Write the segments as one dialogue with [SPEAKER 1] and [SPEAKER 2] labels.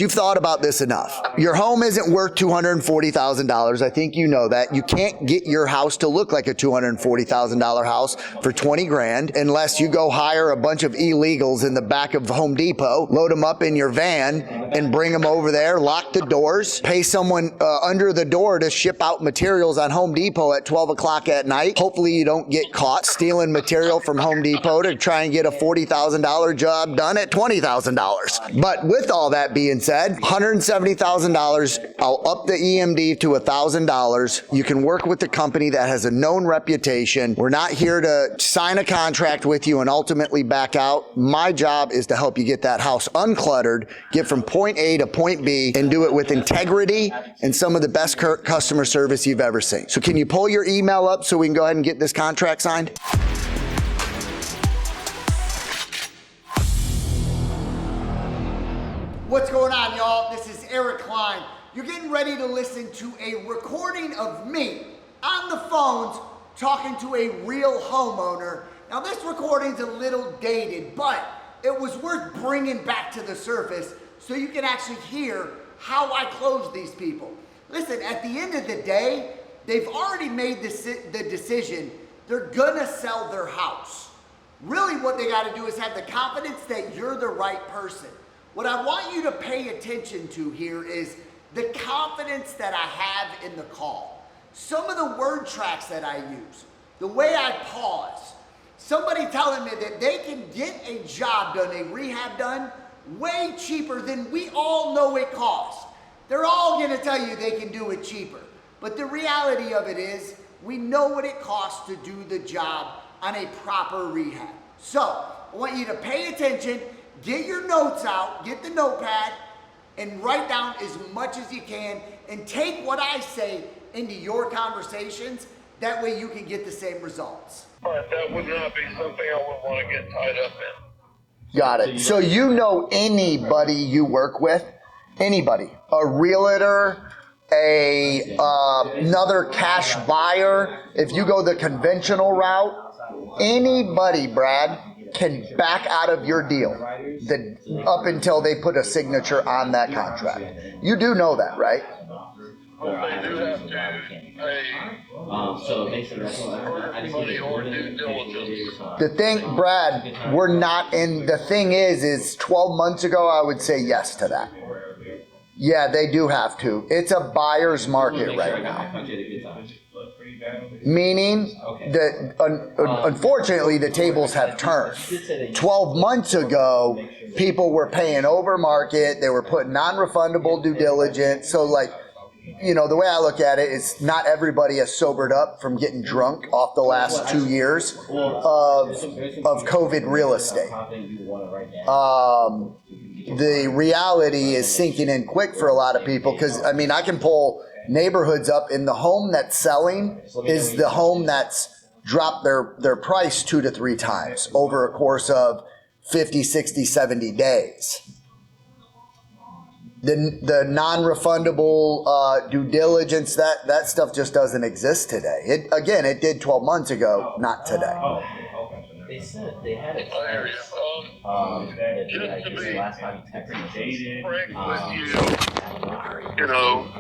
[SPEAKER 1] You've thought about this enough. Your home isn't worth $240,000. I think you know that. You can't get your house to look like a $240,000 house for 20 grand unless you go hire a bunch of illegals in the back of Home Depot, load them up in your van and bring them over there, lock the doors, pay someone under the door to ship out materials on Home Depot at 12 o'clock at night. Hopefully you don't get caught stealing material from Home Depot to try and get a $40,000 job done at $20,000. But with all that being said, $170,000, I'll up the EMD to $1,000. You can work with the company that has a known reputation. We're not here to sign a contract with you and ultimately back out. My job is to help you get that house uncluttered, get from point A to point B, and do it with integrity and some of the best customer service you've ever seen. So can you pull your email up so we can go ahead and get this contract signed? What's going on, y'all? This is Eric Cline. You're getting ready to listen to a recording of me on the phones talking to a real homeowner. Now, this recording's a little dated, but it was worth bringing back to the surface so you can actually hear how I close these people. Listen, at the end of the day, they've already made the decision they're gonna sell their house. Really, what they gotta do is have the confidence that you're the right person. What I want you to pay attention to here is the confidence that I have in the call. Some of the word tracks that I use, the way I pause, somebody telling me that they can get a job done, a rehab done, way cheaper than we all know it costs. They're all gonna tell you they can do it cheaper. But the reality of it is, we know what it costs to do the job on a proper rehab. So, I want you to pay attention. Get your notes out, get the notepad, and write down as much as you can, and take what I say into your conversations. That way you can get the same results.
[SPEAKER 2] But that would not be something I would want to get tied up in.
[SPEAKER 1] Got it. So you know anybody you work with? Anybody? A realtor, another cash buyer, if you go the conventional route, anybody, Brad, can back out of your deal up until they put a signature on that contract. You do know that, right?
[SPEAKER 2] Well, they do have to pay money or due diligence.
[SPEAKER 1] The thing, Brad, we're not in, the thing is 12 months ago, I would say yes to that. Yeah, they do have to. It's a buyer's market right now. Meaning that unfortunately the tables have turned. 12 months ago, people were paying over market. They were putting non-refundable due diligence. So like, you know, the way I look at it is not everybody has sobered up from getting drunk off the last 2 years of COVID real estate. The reality is sinking in quick for a lot of people because, I mean, I can pull neighborhoods up, and the home that's selling is the home that's dropped their price 2 to 3 times over a course of 50, 60, 70 days. The non-refundable due diligence, that stuff just doesn't exist today. It did 12 months ago, not today.
[SPEAKER 3] They said they had a
[SPEAKER 2] Just to be frank with you,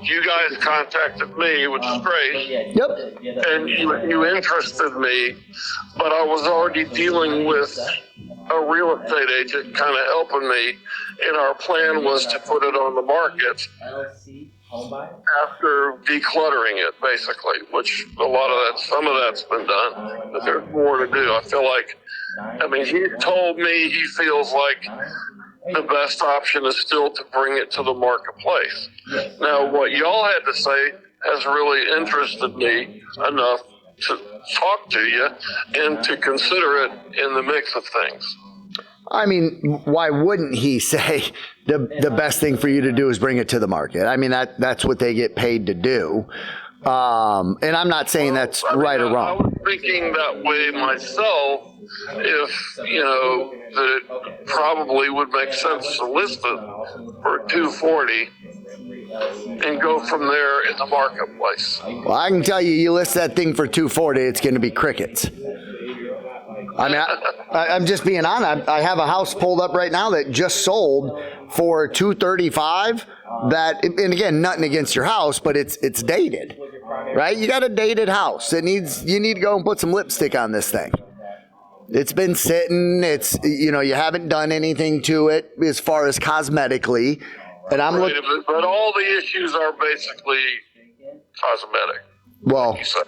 [SPEAKER 2] you guys contacted me, which is great.
[SPEAKER 1] Yep.
[SPEAKER 2] And you interested me, but I was already dealing with a real estate agent kind of helping me, and our plan was to put it on the market after decluttering it, basically, which some of that's been done, but there's more to do. I feel like, he told me he feels like the best option is still to bring it to the marketplace. Now, what y'all had to say has really interested me enough to talk to you and to consider it in the mix of things.
[SPEAKER 1] I mean, why wouldn't he say the best thing for you to do is bring it to the market? I mean, that's what they get paid to do. And I'm not saying that's right or wrong.
[SPEAKER 2] I was thinking that way myself, if, that it probably would make sense to list it for $240 and go from there in the marketplace.
[SPEAKER 1] Well, I can tell you list that thing for $240, it's going to be crickets. I mean, I'm just being honest. I have a house pulled up right now that just sold for $235. That, and again, nothing against your house, but it's dated, right? You got a dated house. You need to go and put some lipstick on this thing. It's been sitting. You haven't done anything to it as far as cosmetically, and I'm looking.
[SPEAKER 2] But all the issues are basically cosmetic.
[SPEAKER 1] Well,
[SPEAKER 2] you said.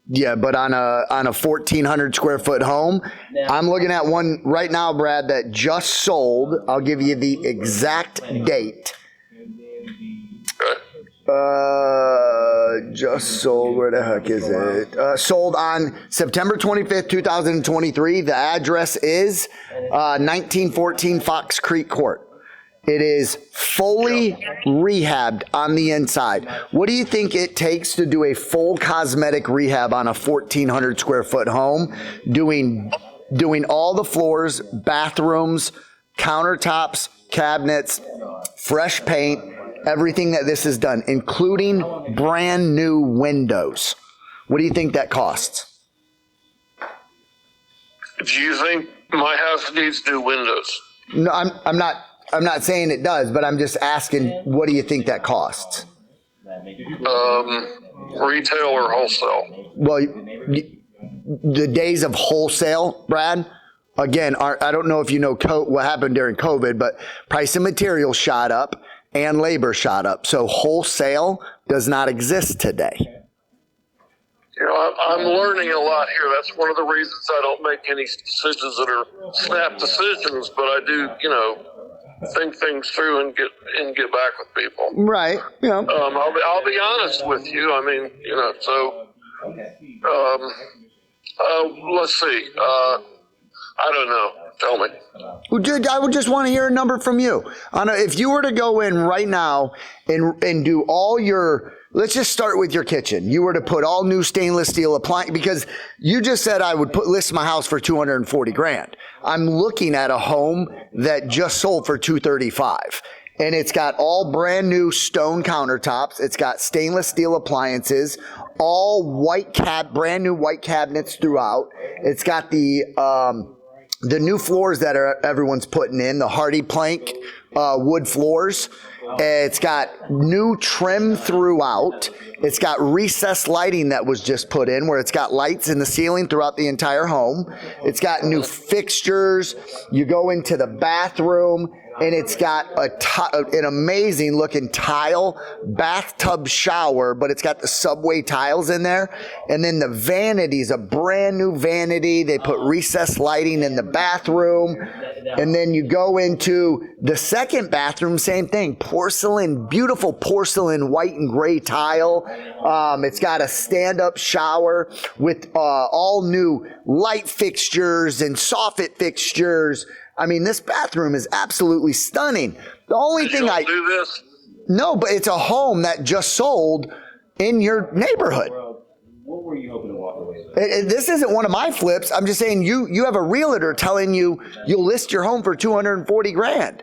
[SPEAKER 1] Yeah, but on a 1,400 square foot home, I'm looking at one right now, Brad, that just sold. I'll give you the exact date. Just sold. Where the heck is it? Sold on September 25th, 2023. The address is 1914 Fox Creek Court. It is fully rehabbed on the inside. What do you think it takes to do a full cosmetic rehab on a 1,400 square foot home? Doing all the floors, bathrooms, countertops, cabinets, fresh paint, everything that this has done, including brand new windows. What do you think that costs?
[SPEAKER 2] Do you think my house needs new windows?
[SPEAKER 1] No, I'm not saying it does, but I'm just asking, what do you think that costs?
[SPEAKER 2] Retail or wholesale?
[SPEAKER 1] Well, the days of wholesale, Brad, again, I don't know if you know what happened during COVID, but price of materials shot up and labor shot up. So wholesale does not exist today.
[SPEAKER 2] I'm learning a lot here. That's one of the reasons I don't make any decisions that are snap decisions, but I do, think things through and get back with people.
[SPEAKER 1] Right. Yeah.
[SPEAKER 2] I'll be honest with you. I mean, let's see. I don't know. Tell me.
[SPEAKER 1] I would just want to hear a number from you. If you were to go in right now and do all your, let's just start with your kitchen. You were to put all new stainless steel appliance, because you just said I would list my house for $240,000. I'm looking at a home that just sold for $235,000. And it's got all brand new stone countertops. It's got stainless steel appliances, all brand new white cabinets throughout. It's got the new floors that everyone's putting in, the hardy plank wood floors. It's got new trim throughout. It's got recessed lighting that was just put in, where it's got lights in the ceiling throughout the entire home. It's got new fixtures. You go into the bathroom, and it's got an amazing looking tile bathtub shower, but it's got the subway tiles in there. And then the vanity's a brand new vanity. They put recessed lighting in the bathroom. And then you go into the second bathroom, same thing. Beautiful porcelain white and gray tile. It's got a stand-up shower with all new light fixtures and soffit fixtures. I mean, this bathroom is absolutely stunning. The only thing
[SPEAKER 2] do this?
[SPEAKER 1] No, but it's a home that just sold in your neighborhood.
[SPEAKER 3] What were you hoping to walk away with?
[SPEAKER 1] This isn't one of my flips. I'm just saying you have a realtor telling you'll list your home for $240,000.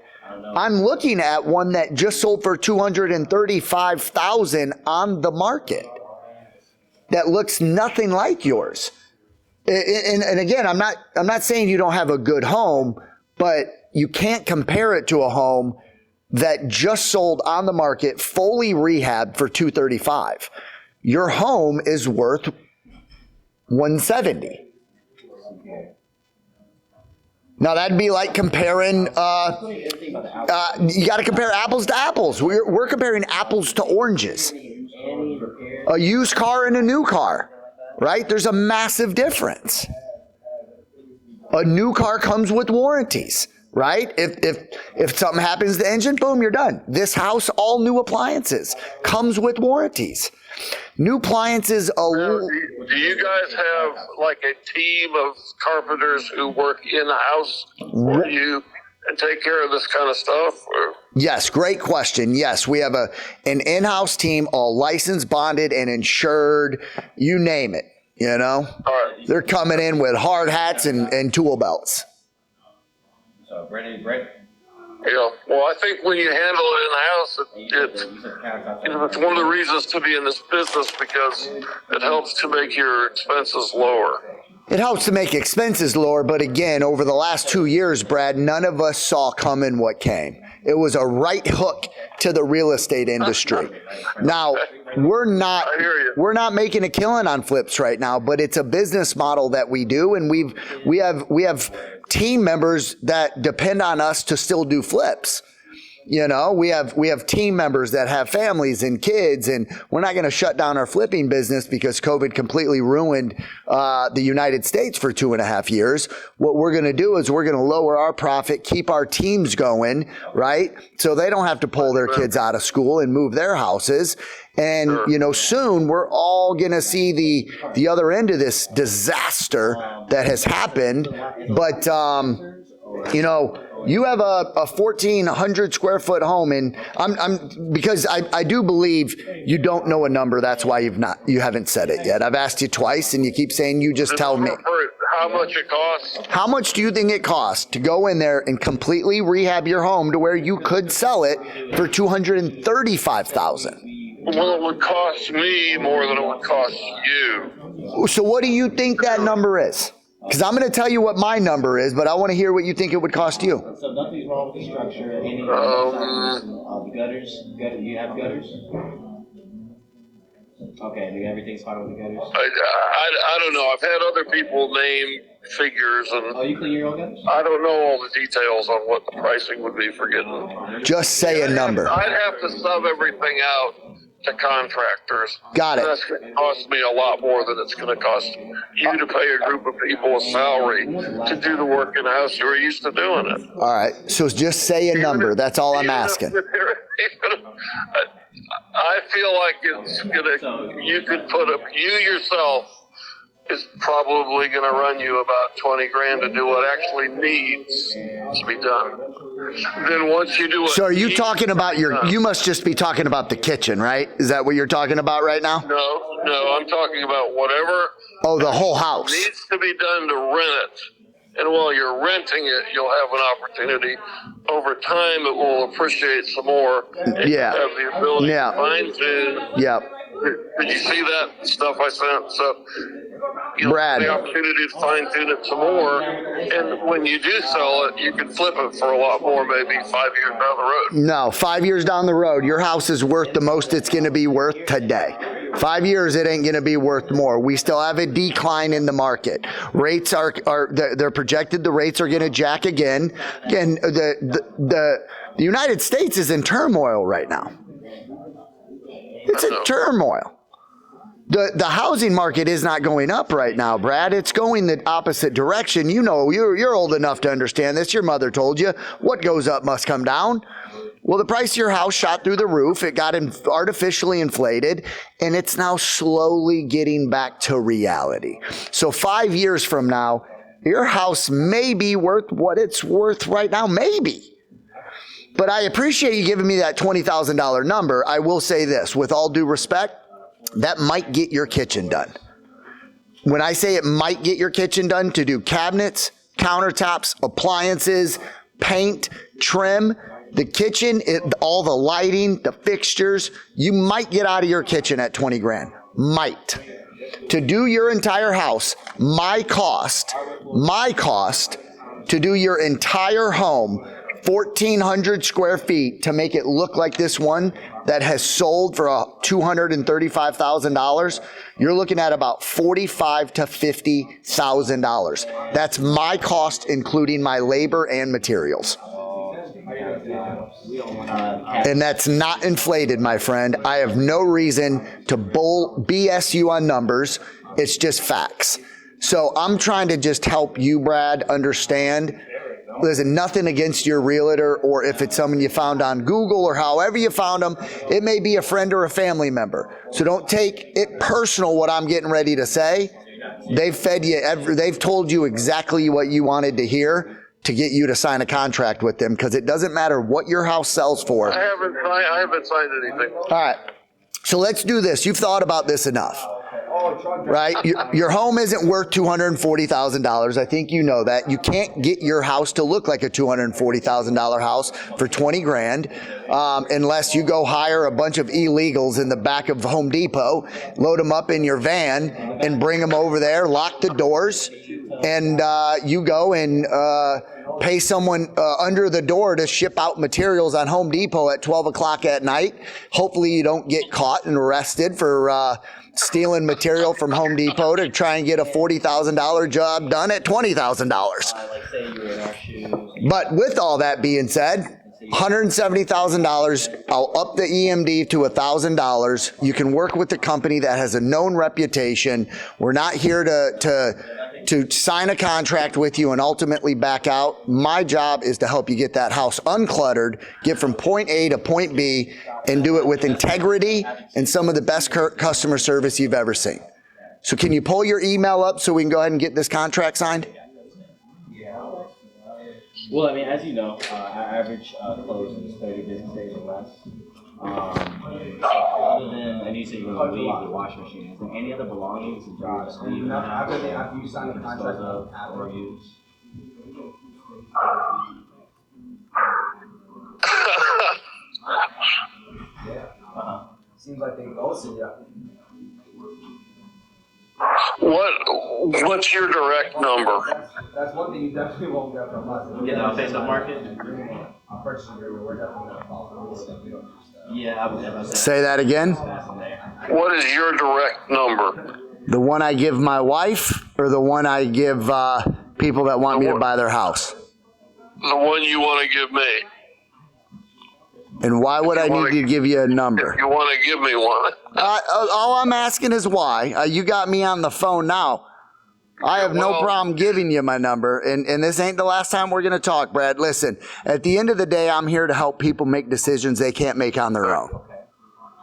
[SPEAKER 1] I'm looking at one that just sold for $235,000 on the market that looks nothing like yours. And again, I'm not saying you don't have a good home, but you can't compare it to a home that just sold on the market, fully rehabbed for $235,000. Your home is worth $170,000. Now that'd be like comparing. You got to compare apples to apples. We're comparing apples to oranges. A used car and a new car, right? There's a massive difference. A new car comes with warranties, right? If something happens to the engine, boom, you're done. This house, all new appliances, comes with warranties. New appliances.
[SPEAKER 2] Do you guys have like a team of carpenters who work in-house for you and take care of this kind of stuff? Or?
[SPEAKER 1] Yes, great question. Yes, we have an in-house team, all licensed, bonded, and insured. You name it. All
[SPEAKER 2] right.
[SPEAKER 1] They're coming in with hard hats and tool belts.
[SPEAKER 3] So, Brett?
[SPEAKER 2] Well, I think when you handle it in-house, it's one of the reasons to be in this business, because it helps to make your expenses lower.
[SPEAKER 1] It helps to make expenses lower, but again, over the last 2 years, Brad, none of us saw coming what came. It was a right hook to the real estate industry. Now, we're not making a killing on flips right now, but it's a business model that we do, and we have team members that depend on us to still do flips. You know, we have team members that have families and kids, and we're not going to shut down our flipping business because COVID completely ruined the United States for 2.5 years. What we're going to do is we're going to lower our profit, keep our teams going, right? So they don't have to pull their kids out of school and move their houses. And, you know, soon we're all going to see the other end of this disaster that has happened. But, you know, you have a 1,400 square foot home, and because I do believe you don't know a number. That's why you haven't said it yet. I've asked you twice, and you keep saying you just tell me.
[SPEAKER 2] How much it costs?
[SPEAKER 1] How much do you think it costs to go in there and completely rehab your home to where you could sell it for $235,000?
[SPEAKER 2] Well, it would cost me more than it would cost you.
[SPEAKER 1] So what do you think that number is? Because I'm going to tell you what my number is, but I want to hear what you think it would cost you.
[SPEAKER 3] So nothing's wrong with the structure. Any the gutters? Do you have gutters? Okay, everything's fine with the gutters?
[SPEAKER 2] I don't know. I've had other people name figures, and
[SPEAKER 3] you clean your own gutters?
[SPEAKER 2] I don't know all the details on what the pricing would be for getting them.
[SPEAKER 1] Just say a number.
[SPEAKER 2] I'd have to sub everything out to contractors.
[SPEAKER 1] Got it.
[SPEAKER 2] That's going to cost me a lot more than it's going to cost you to pay a group of people a salary to do the work in the house who are used to doing it.
[SPEAKER 1] All right. So just say a number. That's all I'm asking.
[SPEAKER 2] I feel like it's gonna. You could put up. You yourself is probably going to run you about 20 grand to do what actually needs to be done. Then once you do it.
[SPEAKER 1] So are you talking about you must just be talking about the kitchen, right? Is that what you're talking about right now?
[SPEAKER 2] No, I'm talking about whatever.
[SPEAKER 1] Oh, the whole house.
[SPEAKER 2] Needs to be done to rent it. And while you're renting it, you'll have an opportunity. Over time, it will appreciate some more. And
[SPEAKER 1] Yeah.
[SPEAKER 2] you have the ability to fine tune.
[SPEAKER 1] Yep.
[SPEAKER 2] Did you see that stuff I sent? So you'll
[SPEAKER 1] Brad.
[SPEAKER 2] have the opportunity to fine tune it some more. And when you do sell it, you can flip it for a lot more, maybe 5 years down the road.
[SPEAKER 1] No, 5 years down the road, your house is worth the most it's going to be worth today. 5 years, it ain't going to be worth more. We still have a decline in the market. Rates they're projected. The rates are going to jack again. Again, the United States is in turmoil right now. It's in turmoil. The housing market is not going up right now, Brad. It's going the opposite direction. You know, you're old enough to understand this. Your mother told you what goes up must come down. Well, the price of your house shot through the roof. It got artificially inflated, and it's now slowly getting back to reality. So 5 years from now, your house may be worth what it's worth right now, maybe. But I appreciate you giving me that $20,000 number. I will say this, with all due respect, that might get your kitchen done. When I say it might get your kitchen done, to do cabinets, countertops, appliances, paint, trim, the kitchen, all the lighting, the fixtures, you might get out of your kitchen at 20 grand. Might. To do your entire house, my cost to do your entire home, 1,400 square feet, to make it look like this one that has sold for $235,000, you're looking at about $45,000 to $50,000. That's my cost, including my labor and materials. And that's not inflated, my friend. I have no reason to BS you on numbers. It's just facts. So I'm trying to just help you, Brad, understand. Listen, nothing against your realtor, or if it's someone you found on Google or however you found them. It may be a friend or a family member. So don't take it personal what I'm getting ready to say. They've fed you, they've told you exactly what you wanted to hear to get you to sign a contract with them, because it doesn't matter what your house sells for.
[SPEAKER 2] I haven't signed anything.
[SPEAKER 1] All right. So let's do this. You've thought about this enough. right? Your home isn't worth $240,000. I think you know that. You can't get your house to look like a $240,000 house for 20 grand unless you go hire a bunch of illegals in the back of Home Depot, load them up in your van, and bring them over there, lock the doors, and you go and pay someone under the door to ship out materials on Home Depot at 12 o'clock at night. Hopefully you don't get caught and arrested for stealing material from Home Depot to try and get a $40,000 job done at $20,000. But with all that being said, $170,000, I'll up the EMD to $1,000. You can work with the company that has a known reputation. We're not here to sign a contract with you and ultimately back out. My job is to help you get that house uncluttered, get from point A to point B, and do it with integrity and some of the best customer service you've ever seen. So can you pull your email up so we can go ahead and get this contract signed?
[SPEAKER 3] Well, I mean, as you know, our average close is 30 business days or less. Other than, and you said you were going to leave the washing machine, is there any other belongings that you're just leaving after you sign the contract or use?
[SPEAKER 4] Seems like they ghosted you.
[SPEAKER 2] What's your direct number?
[SPEAKER 4] That's one thing you definitely won't get from us.
[SPEAKER 3] Get on Facebook Market?
[SPEAKER 4] I'll purchase agreement. We're definitely going to call for this stuff. We don't do stuff.
[SPEAKER 3] Yeah, I would
[SPEAKER 1] Say that again.
[SPEAKER 2] What is your direct number?
[SPEAKER 1] The one I give my wife or the one I give people that want me to buy their house?
[SPEAKER 2] The one you want to give me.
[SPEAKER 1] And why would I need to give you a number?
[SPEAKER 2] If you want to give me one.
[SPEAKER 1] All I'm asking is why. You got me on the phone now. I have no problem giving you my number, and this ain't the last time we're going to talk, Brad. Listen, at the end of the day, I'm here to help people make decisions they can't make on their own.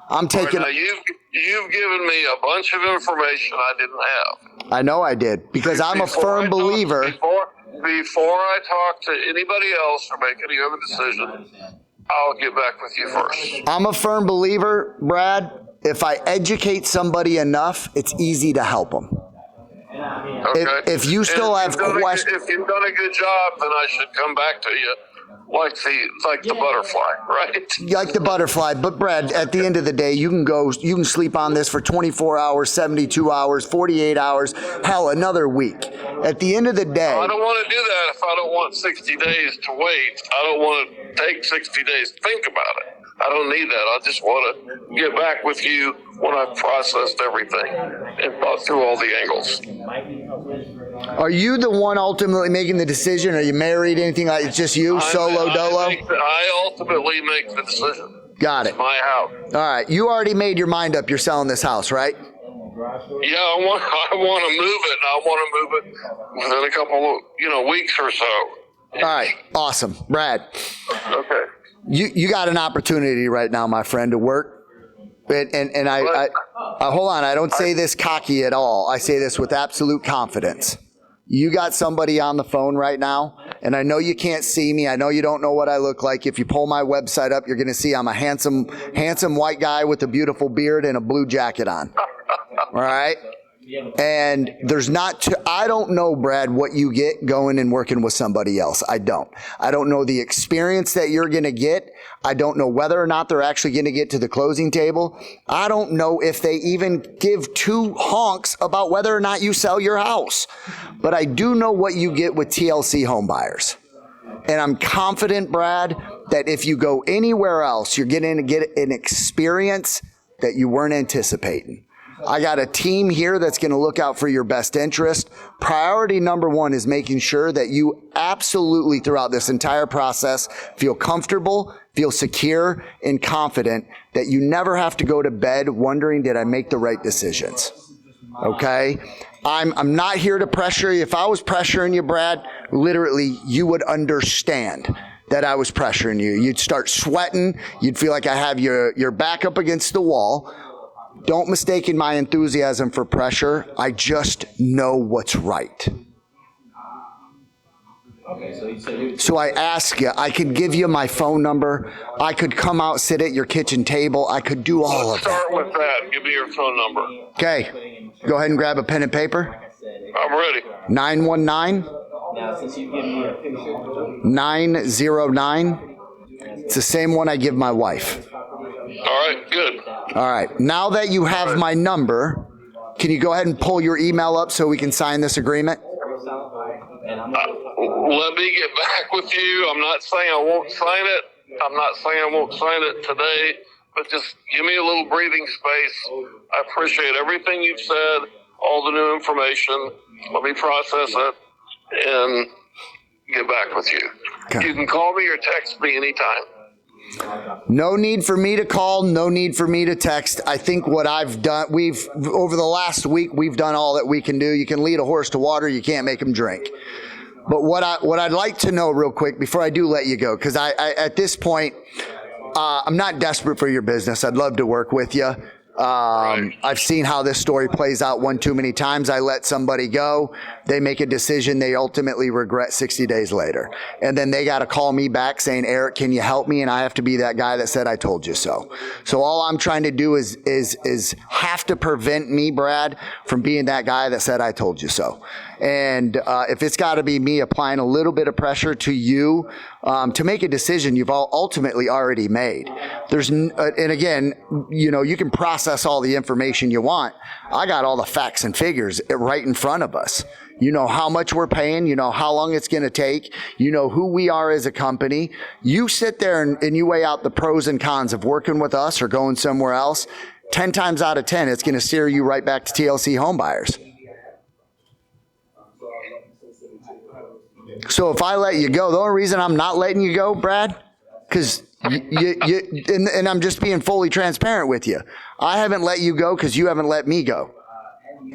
[SPEAKER 1] I'm taking...
[SPEAKER 2] Now, you've given me a bunch of information I didn't have.
[SPEAKER 1] I know I did, because I'm a firm believer...
[SPEAKER 2] Before I talk to anybody else or make any other decision, I'll get back with you first.
[SPEAKER 1] I'm a firm believer, Brad. If I educate somebody enough, it's easy to help them.
[SPEAKER 2] Okay.
[SPEAKER 1] If you still have questions...
[SPEAKER 2] If you've done a good job, then I should come back to you like the butterfly, right?
[SPEAKER 1] Like the butterfly. But, Brad, at the end of the day, you can sleep on this for 24 hours, 72 hours, 48 hours, hell, another week. At the end of the day...
[SPEAKER 2] I don't want to do that if I don't want 60 days to wait. I don't want to take 60 days to think about it. I don't need that. I just want to get back with you when I've processed everything and thought through all the angles.
[SPEAKER 1] Are you the one ultimately making the decision? Are you married? Anything like it's just you, solo dolo?
[SPEAKER 2] I ultimately make the decision.
[SPEAKER 1] Got it.
[SPEAKER 2] It's my house.
[SPEAKER 1] All right. You already made your mind up. You're selling this house, right?
[SPEAKER 2] Yeah, I want to move it. And I want to move it within a couple of weeks or so.
[SPEAKER 1] All right. Awesome. Brad.
[SPEAKER 2] Okay.
[SPEAKER 1] You got an opportunity right now, my friend, to work. And I hold on. I don't say this cocky at all. I say this with absolute confidence. You got somebody on the phone right now, and I know you can't see me. I know you don't know what I look like. If you pull my website up, you're going to see I'm a handsome white guy with a beautiful beard and a blue jacket on. All right? And I don't know, Brad, what you get going and working with somebody else. I don't know the experience that you're going to get. I don't know whether or not they're actually going to get to the closing table. I don't know if they even give two honks about whether or not you sell your house. But I do know what you get with TLC home buyers. And I'm confident, Brad, that if you go anywhere else, you're going to get an experience that you weren't anticipating. I got a team here that's going to look out for your best interest. Priority number one is making sure that you absolutely throughout this entire process feel comfortable, feel secure, and confident that you never have to go to bed wondering, did I make the right decisions? Okay? I'm not here to pressure you. If I was pressuring you, Brad, literally you would understand that I was pressuring you. You'd start sweating. You'd feel like I have your back up against the wall. Don't mistake my enthusiasm for pressure. I just know what's right.
[SPEAKER 3] Okay,
[SPEAKER 1] so I ask you, I could give you my phone number. I could come out, sit at your kitchen table. I could do all of that.
[SPEAKER 2] Start with that. Give me your phone number.
[SPEAKER 1] Okay. Go ahead and grab a pen and paper.
[SPEAKER 3] Like I said,
[SPEAKER 2] I'm ready.
[SPEAKER 1] 919
[SPEAKER 3] now since you've given me a picture,
[SPEAKER 1] 909. It's the same one I give my wife.
[SPEAKER 2] All right, good.
[SPEAKER 1] All right. Now that you have my number, can you go ahead and pull your email up so we can sign this agreement?
[SPEAKER 3] and I'm
[SPEAKER 2] Let me get back with you. I'm not saying I won't sign it. I'm not saying I won't sign it today, but just give me a little breathing space. I appreciate everything you've said, all the new information. Let me process it and get back with you.
[SPEAKER 1] Okay.
[SPEAKER 2] You can call me or text me anytime.
[SPEAKER 1] No need for me to call, no need for me to text. I think what I've done, over the last week, we've done all that we can do. You can lead a horse to water, you can't make him drink. But what I'd like to know real quick before I do let you go, because I at this point, I'm not desperate for your business. I'd love to work with you. I've seen how this story plays out one too many times. I let somebody go. They make a decision they ultimately regret 60 days later. And then they got to call me back saying, Eric, can you help me? And I have to be that guy that said, I told you so. So all I'm trying to do is have to prevent me, Brad, from being that guy that said, I told you so. And if it's got to be me applying a little bit of pressure to you to make a decision you've ultimately already made. And again, you can process all the information you want. I got all the facts and figures right in front of us. You know how much we're paying. You know how long it's going to take. You know who we are as a company. You sit there and you weigh out the pros and cons of working with us or going somewhere else. 10 times out of 10, it's going to steer you right back to TLC Home Buyers. So if I let you go, the only reason I'm not letting you go, Brad, because and I'm just being fully transparent with you. I haven't let you go because you haven't let me go.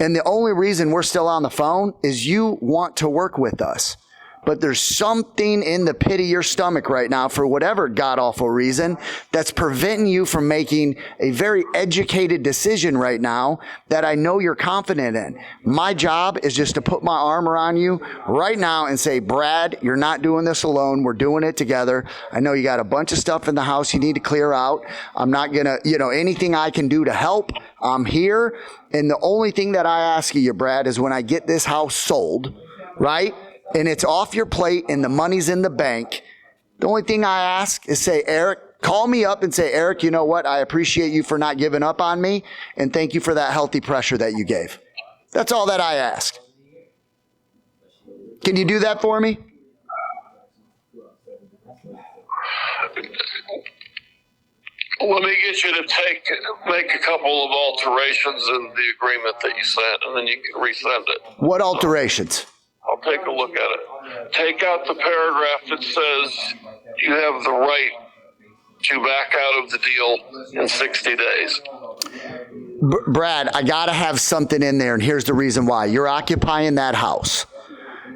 [SPEAKER 1] And the only reason we're still on the phone is you want to work with us. But there's something in the pit of your stomach right now, for whatever god-awful reason, that's preventing you from making a very educated decision right now that I know you're confident in. My job is just to put my arm around you right now and say, Brad, you're not doing this alone. We're doing it together. I know you got a bunch of stuff in the house you need to clear out. I'm not going to, anything I can do to help, I'm here. And the only thing that I ask of you, Brad, is when I get this house sold, right? And it's off your plate and the money's in the bank, the only thing I ask is say, Eric, call me up and say, Eric, you know what? I appreciate you for not giving up on me. And thank you for that healthy pressure that you gave. That's all that I ask. Can you do that for me?
[SPEAKER 2] Let me get you to make a couple of alterations in the agreement that you sent, and then you can resend it.
[SPEAKER 1] What alterations?
[SPEAKER 2] I'll take a look at it. Take out the paragraph that says you have the right to back out of the deal in 60 days.
[SPEAKER 1] Brad, I got to have something in there, and here's the reason why. You're occupying that house.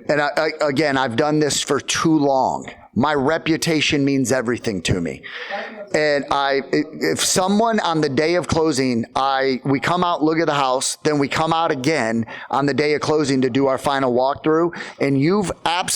[SPEAKER 1] And again, I've done this for too long. My reputation means everything to me. And if someone on the day of closing, we come out, look at the house, then we come out again on the day of closing to do our final walkthrough, and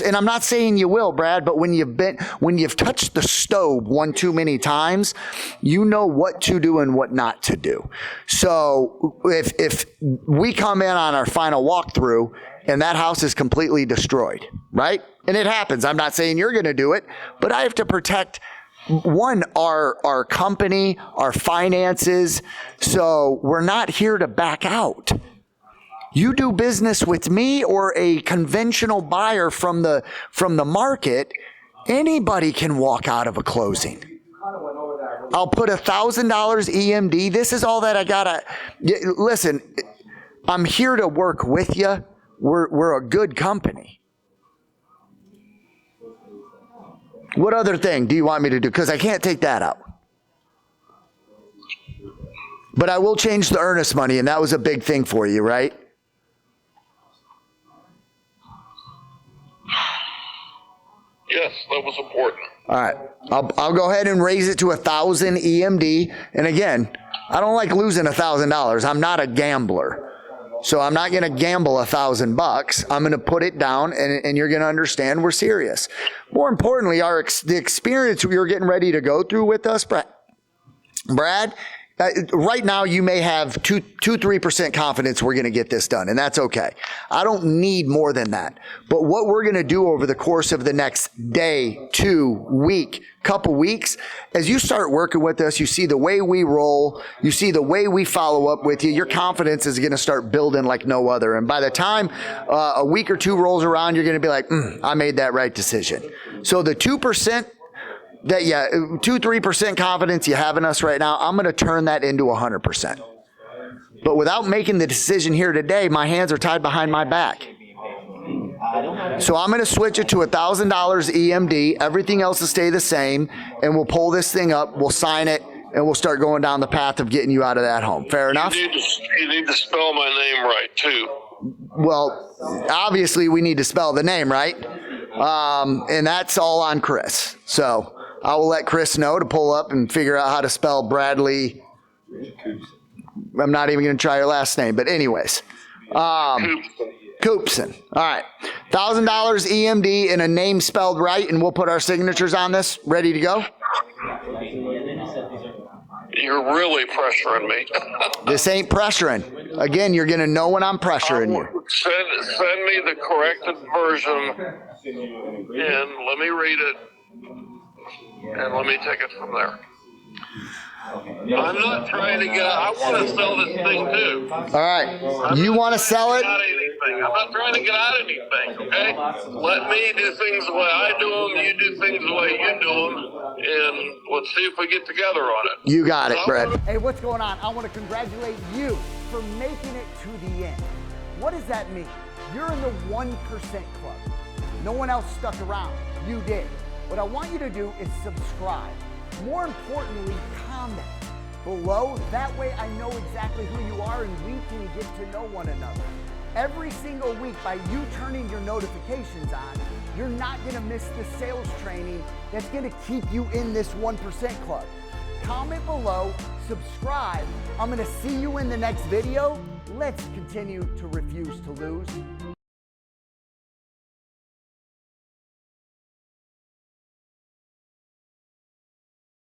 [SPEAKER 1] and I'm not saying you will, Brad, but when you've touched the stove one too many times, you know what to do and what not to do. So if we come in on our final walkthrough and that house is completely destroyed, right? And it happens. I'm not saying you're going to do it, but I have to protect, one, our company, our finances. So we're not here to back out. You do business with me or a conventional buyer from the market, anybody can walk out of a closing. I'll put $1,000 EMD. This is all that I gotta. Listen, I'm here to work with you. We're a good company. What other thing do you want me to do? Because I can't take that out. But I will change the earnest money, and that was a big thing for you, right?
[SPEAKER 2] Yes, that was important.
[SPEAKER 1] All right. I'll go ahead and raise it to 1,000 EMD. And again, I don't like losing $1,000. I'm not a gambler. So I'm not going to gamble $1,000. I'm going to put it down, and you're going to understand we're serious. More importantly, the experience we were getting ready to go through with us, Brad, Right now, you may have 3% confidence we're going to get this done, and that's okay. I don't need more than that. But what we're going to do over the course of the next day, 2 week, couple weeks, as you start working with us, you see the way we roll, you see the way we follow up with you, your confidence is going to start building like no other. And by the time a week or 2 rolls around, you're going to be like, I made that right decision. So the 2%, 2-3% confidence you have in us right now, I'm going to turn that into 100%. But without making the decision here today, my hands are tied behind my back. So I'm going to switch it to $1,000 EMD. Everything else will stay the same, and we'll pull this thing up, we'll sign it, and we'll start going down the path of getting you out of that home. Fair enough?
[SPEAKER 2] You need to spell my name right, too.
[SPEAKER 1] Well, obviously we need to spell the name right, and that's all on Chris. So I will let Chris know to pull up and figure out how to spell Bradley. I'm not even going to try your last name, but anyways. Coopson. All right. $1,000 EMD and a name spelled right, and we'll put our signatures on this. Ready to go?
[SPEAKER 2] You're really pressuring me.
[SPEAKER 1] This ain't pressuring. Again, you're going to know when I'm pressuring you.
[SPEAKER 2] Send me the corrected version, and let me read it, and let me take it from there. I'm not trying to get out. I want to sell this thing too.
[SPEAKER 1] All right. You want to sell it?
[SPEAKER 2] I'm not trying to get out of anything, okay? Let me do things the way I do them. You do things the way you do them. And let's see if we get together on it.
[SPEAKER 1] You got it, Brad.
[SPEAKER 5] Hey, what's going on? I want to congratulate you for making it to the end. What does that mean? You're in the 1% club. No one else stuck around. You did. What I want you to do is subscribe. More importantly, comment below. That way I know exactly who you are and we can get to know one another. Every single week, by you turning your notifications on, you're not going to miss the sales training that's going to keep you in this 1% club. Comment below, subscribe. I'm going to see you in the next video. Let's continue to refuse to lose.